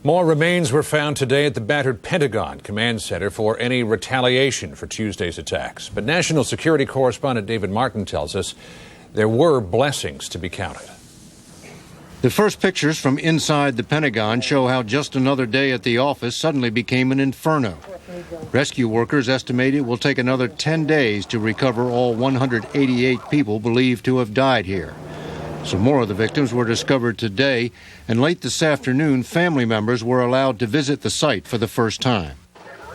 More remains were found today at the battered Pentagon command center for any retaliation for Tuesday's attacks. But national security correspondent David Martin tells us there were blessings to be counted. The first pictures from inside the Pentagon show how just another day at the office suddenly became an inferno. Rescue workers estimate it will take another 10 days to recover all 188 people believed to have died here. Some more of the victims were discovered today, and late this afternoon, family members were allowed to visit the site for the first time.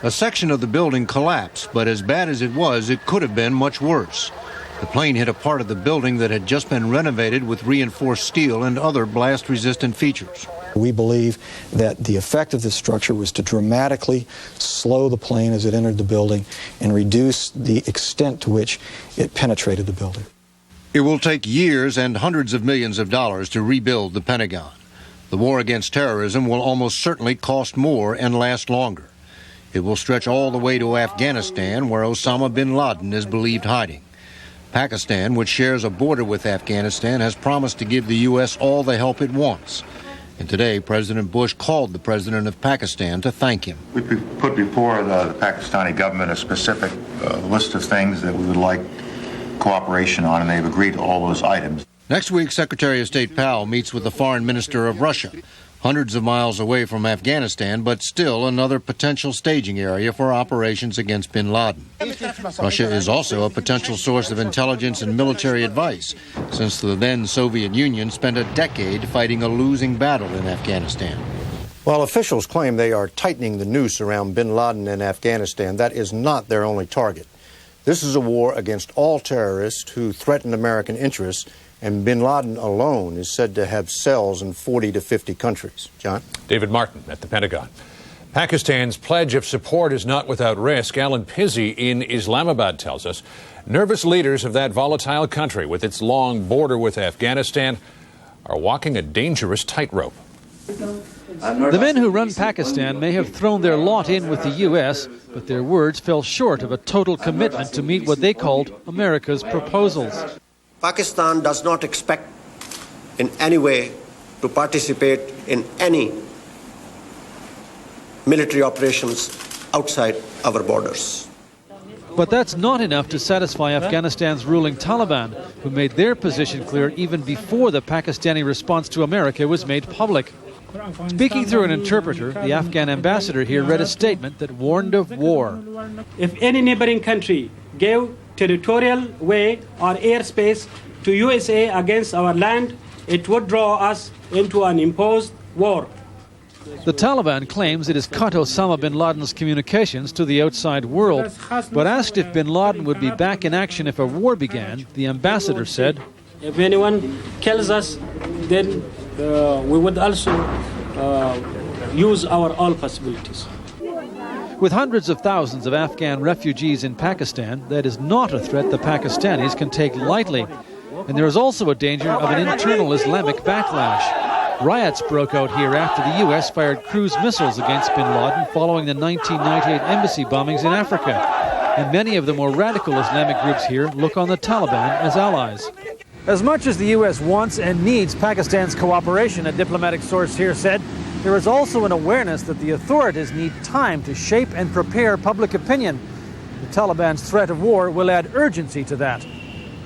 A section of the building collapsed, but as bad as it was, it could have been much worse. The plane hit a part of the building that had just been renovated with reinforced steel and other blast-resistant features. We believe that the effect of this structure was to dramatically slow the plane as it entered the building and reduce the extent to which it penetrated the building. It will take years and hundreds of millions of dollars to rebuild the Pentagon. The war against terrorism will almost certainly cost more and last longer. It will stretch all the way to Afghanistan, where Osama bin Laden is believed hiding. Pakistan, which shares a border with Afghanistan, has promised to give the U.S. all the help it wants. And today, President Bush called the president of Pakistan to thank him. We put before the Pakistani government a specific list of things that we would like cooperation on, and they've agreed to all those items. Next week, Secretary of State Powell meets with the foreign minister of Russia, hundreds of miles away from Afghanistan, but still another potential staging area for operations against bin Laden. Russia is also a potential source of intelligence and military advice, since the then Soviet Union spent a decade fighting a losing battle in Afghanistan. While officials claim they are tightening the noose around bin Laden in Afghanistan, that is not their only target. This is a war against all terrorists who threaten American interests, and bin Laden alone is said to have cells in 40 to 50 countries. John? David Martin at the Pentagon. Pakistan's pledge of support is not without risk. Alan Pizzi in Islamabad tells us nervous leaders of that volatile country with its long border with Afghanistan are walking a dangerous tightrope. The men who run Pakistan may have thrown their lot in with the U.S., but their words fell short of a total commitment to meet what they called America's proposals. Pakistan does not expect in any way to participate in any military operations outside our borders. But that's not enough to satisfy Afghanistan's ruling Taliban, who made their position clear even before the Pakistani response to America was made public. Speaking through an interpreter, the Afghan ambassador here read a statement that warned of war. If any neighboring country gave territorial way or airspace to USA against our land, it would draw us into an imposed war. The Taliban claims it has cut Osama bin Laden's communications to the outside world. But asked if bin Laden would be back in action if a war began, the ambassador said, if anyone kills us, then we would also use our all possibilities. With hundreds of thousands of Afghan refugees in Pakistan, that is not a threat the Pakistanis can take lightly. And there is also a danger of an internal Islamic backlash. Riots broke out here after the U.S. fired cruise missiles against bin Laden following the 1998 embassy bombings in Africa. And many of the more radical Islamic groups here look on the Taliban as allies. As much as the U.S. wants and needs Pakistan's cooperation, a diplomatic source here said, there is also an awareness that the authorities need time to shape and prepare public opinion. The Taliban's threat of war will add urgency to that.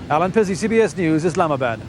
Alan Pizzi, CBS News, Islamabad.